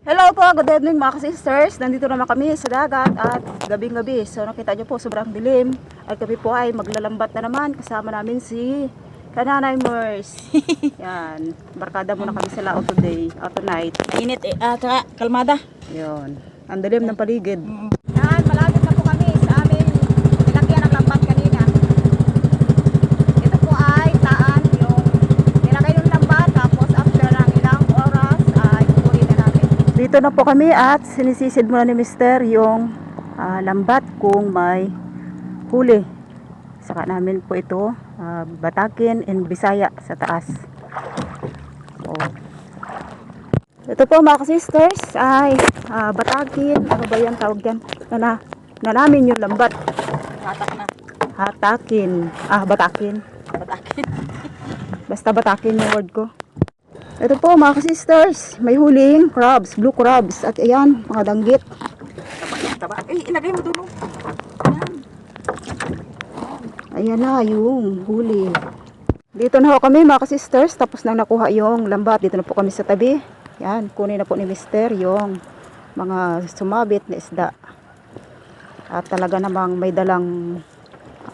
Hello po, good evening mga sisters. Nandito naman kami sa dagat at gabing-gabi. So nakita nyo po sobrang dilim. At kami po ay maglalambat na naman. Kasama namin si Kananay Mers. Yan, barkada muna kami sa lao today, tonight. Mainit tsaka kalmada. Yun, ang dilim ng paligid. Yan, malapit na po kami sa aming nilagyan ng lambat kanina. Ito po ay taan yung nilagay ng lambat, tapos after ng ilang oras ay kukunin na namin. Dito na po kami at sinisisid muna ni Mister yung lambat kung may huli. Saka namin po ito batakin in Bisaya sa taas. Oh. Ito po mga sisters ay batakin, ano ba yan tawag yan? Na namin yung lambat. Hatak na. Hatakin. Batakin. Batakin. Basta batakin yung word ko. Ito po mga sisters, may huling crabs, blue crabs. At ayan, mga danggit. Taba. Ilagay mo dulo. Ayan na yung huli. Dito na ho kami mga sisters, tapos na nakuha yung lambat. Dito na po kami sa tabi. Yan, kunin na po ni Mister yung mga sumabit na isda. At talaga namang may dalang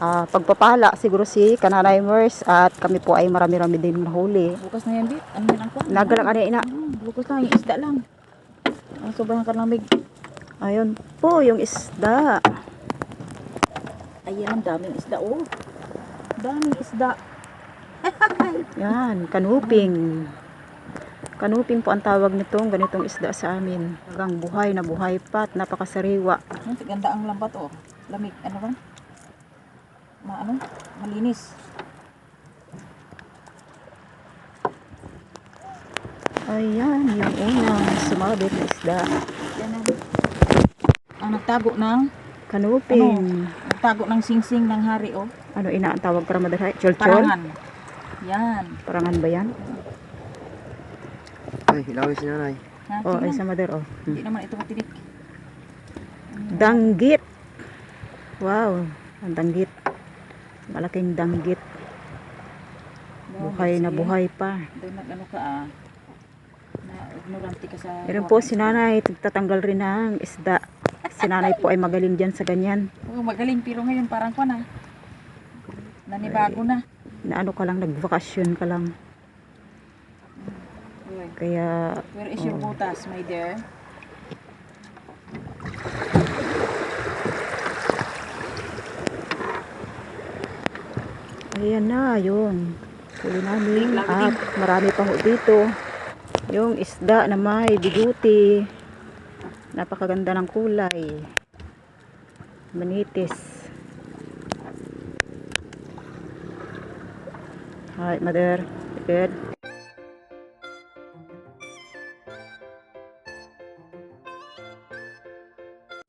pagpapala siguro si Kananay Mers at kami po ay marami-rami din nahuli. Bukas na yan, Bit. Ano yan ang kwan? Nagalang kanina. Bukas na, yung isda lang. Ang sobrang kalamig. Ayun po yung isda. Ayan, daming isda, oh. Daming isda. Yan, kanuping. Kanuping po ang tawag nitong ganitong isda sa amin. Talagang buhay na buhay pa at napakasariwa. Ang ganda ang lambat, oh. Lamig, ano ba? Malinis. Ayan, yung unang sumabit na isda. Yan na. Ang nagtago ng Kanuping. nagtago ng singsing ng hari, oh. Ano ina ang tawag para madahay? Chol-chol? Parangan. Yan. Parangan ba yan? Ay, ilawin si nanay. Oh, ay Tingnan. sa mother, oh. Hindi naman ito matinik. Danggit. Wow, ang danggit. Malaking danggit. Buhay na buhay pa. Doon nag-ano ka, na ignorante ka sa... Meron po si nanay, tatanggal rin ng isda. Si nanay po ay magaling dyan sa ganyan. Oo, magaling, pero ngayon parang ko na. Nanibago na. Na ano ka lang, nagbakasyon ka lang. Kaya, Where is your butas, my dear? ayan na, yun. Huli namin. At marami pa ho dito. Yung isda na may biguti. Napakaganda ng kulay. Manitis. Hi, mother. Good.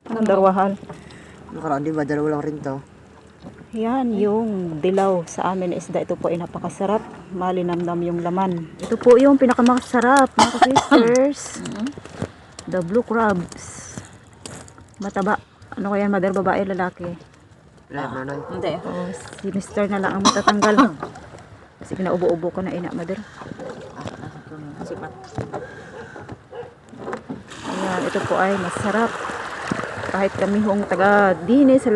Anong darwahan? Nakaraan din ba? Dalawa lang rin to. Yan, yung dilaw sa amin na isda. Ito po ay napakasarap. Malinamnam yung laman. Ito po yung pinakamasarap, mga sisters. The blue crabs. Mataba. Ano kaya, mother, babae, lalaki? Lahat nanay. Hindi. Oh, si Mister na lang ang matatanggal. Kasi pinaubo-ubo ko na ina, mother. Sipat. Ayan, ito po ay masarap. Kahit kami hong taga dini sa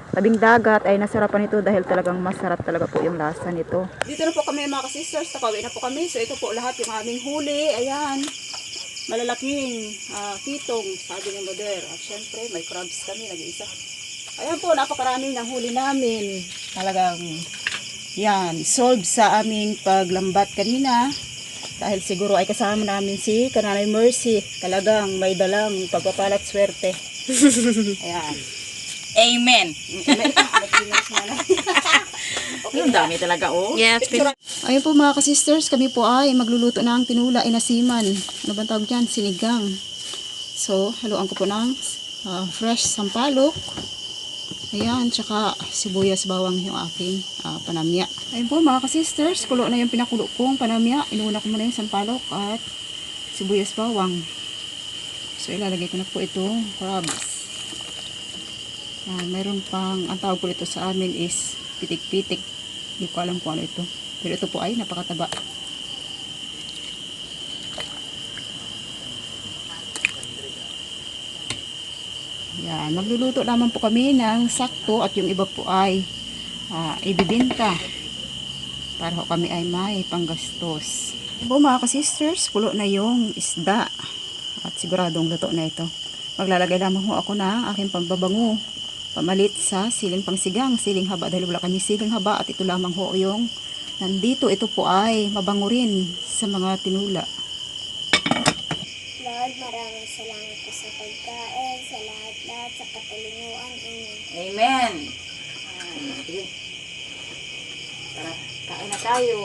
tabing dagat ay nasarapan ito dahil talagang masarap talaga po yung lasa nito. Dito na po kami mga sisters, nakauwi na po kami. So ito po lahat yung aming huli. Ayan, malalaking kitong, sabi ng mother. At syempre may crabs kami, nag-iisa. Ayan po, napakarami ng huli namin. Talagang yan, solve sa aming paglambat kanina. Dahil siguro ay kasama namin si Kananay Mercy. Talagang may dalang pagpapalat swerte. Ayan. Amen. Ang dami talaga, oh. Yes. Ayun po mga kasisters, kami po ay magluluto ng tinula inasiman. Ano bang tawag dyan? Sinigang. So, haluan ko po ng fresh sampalok. Ayan, tsaka sibuyas bawang yung aking panamya. Ayun po mga kasisters, kulo na yung pinakulo kong panamya. Inuuna ko muna yung sampalok at sibuyas bawang. So, ilalagay ko na po itong crabs. Mayroon pang, ang tawag po ito sa amin is pitik-pitik. Hindi ko alam kung ano ito. Pero ito po ay napakataba. Yan, magluluto naman po kami ng sakto at yung iba po ay ibibinta para ho kami ay may panggastos. Po mga ka-sisters, kulo na yung isda at siguradong luto na ito. Maglalagay lamang ho ako ng aking pambabango pamalit sa siling pangsigang, siling haba dahil wala kami siling haba at ito lamang ho yung nandito. Ito po ay mabango rin sa mga tinula. Lord, maraming salamat po sa pagkain, sa lahat-lahat, sa katulungan. Amen. Sige. Tara, kain na tayo.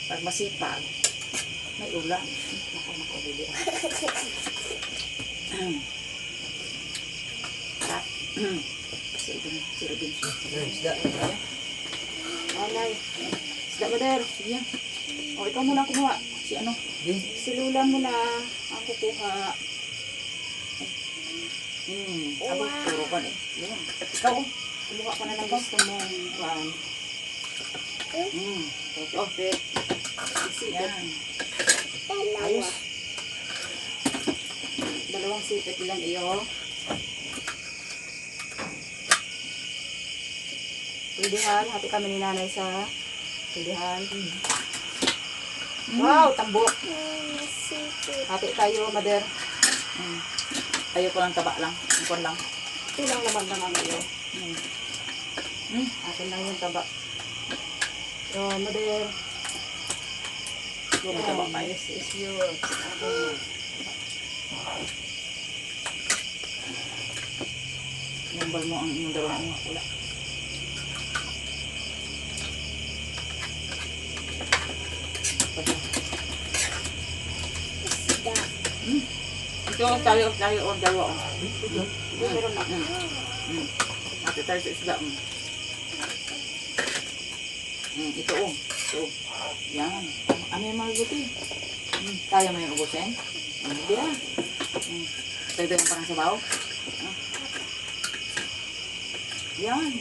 Pag masipag, may ulam. Ako, bili. Tara. Kasi ito na, si Robin. Isda. Alay. Isda, Mother. Sige yan. O, ikaw muna kumuha. Si ano? Si Lula muna. Ako kuha. Ako, puro ka eh. Yan. Ikaw, kumuha ka na ng gusto mong kuhaan. Perfect. Yan. Ayos. Dalawang sipit lang iyo. Pilihan. Hati kami ni nanay sa pilihan. Wow, tambok. Hati tayo, Mother. Ayaw ko lang taba lang. Ipon lang. Ito lang naman ang iyo. Akin lang yung taba. So, Mother. Yung taba pa. This is yours. Nambal mo ang inyong dalawang mga pula. Ito tayo o dalawa. Meron na. Ate tayo sa isda. Ito o. Ito. Yan. Ano yung mga guti? Kaya mo yung ubusin? Hindi ah. Ito yung parang sabaw. Yan.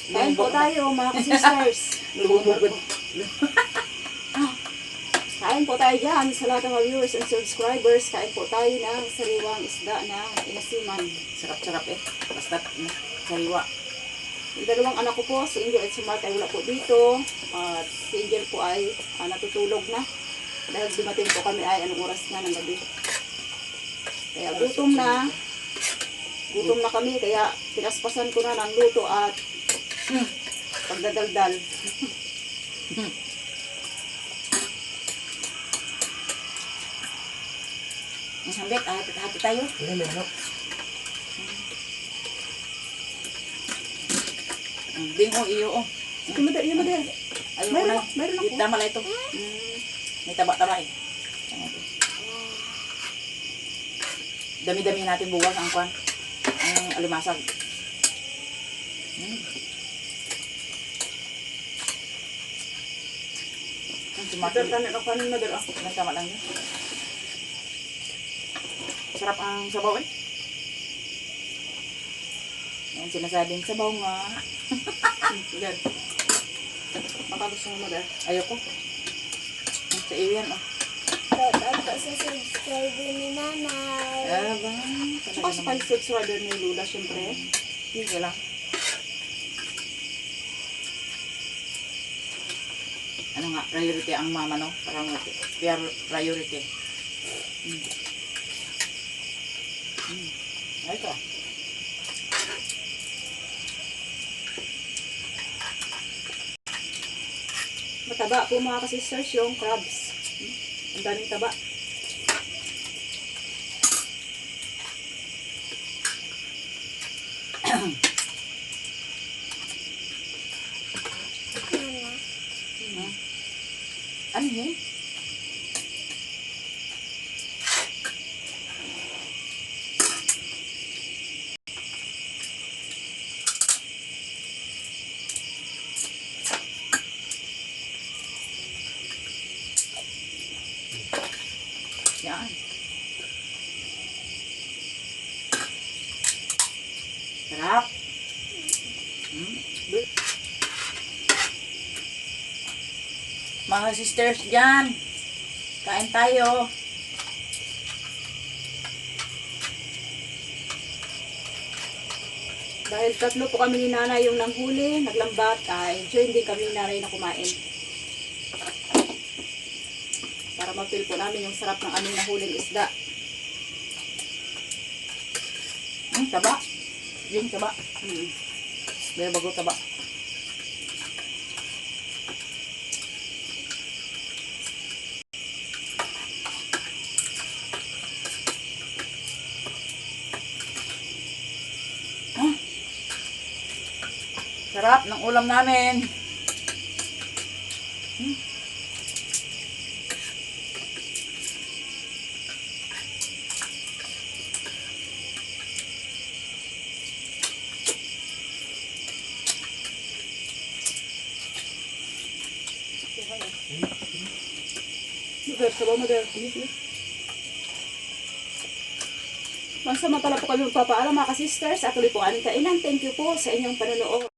Kain po tayo mga ka-sisters. Lumubugod. Kain po tayo dyan sa lahat ng mga viewers and subscribers. Kain po tayo ng sariwang isda na inasiman. Sarap-sarap eh. Basta sariwa. Yung dalawang anak ko po, si Angel at si Mark ay wala po dito. At si Angel po ay natutulog na. Dahil dumating po kami ay anong oras na ng gabi. Kaya gutom na. Gutom na kami. Kaya pinaspasan ko na ng luto at pagdadaldal. Ang sambit, hati tayo. Hindi, meron. Bingo iyo oh. Madali, madali. Ayaw ko na. Meron ako. Tama lang ito. May taba-taba eh. Dami-dami natin buwas ang kwan. Ang alimasag. Madal ka na kanin, madal ako. Tama lang yun. Sarap ang sabaw eh. Yan sinasabing sabaw nga. Yan. Baka gusto mo madal. Ayoko. Sa iyo yan oh. Shoutout po sa subscriber ni Nanay. Ba? Tsaka sa subscriber ni Lula syempre. Sige lang. Ano nga, priority ang mama no? Parang priority. Ito. Mataba po mga ka-sisters yung crabs. Ang daming taba. Ano yun? Yan. Sarap. Mga sisters dyan, kain tayo. Dahil tatlo po kami ni nanay yung nanghuli, naglambat, ay join din kami ni nanay na kumain. Para ma-feel po namin yung sarap ng aming nahuling isda. Taba. Yung taba. May bago taba. Sarap ng ulam namin. Sabaw mo dahil. Pansamantala po kami magpapaalam mga ka-sisters at tuloy po aming kainan. Thank you po sa inyong panonood.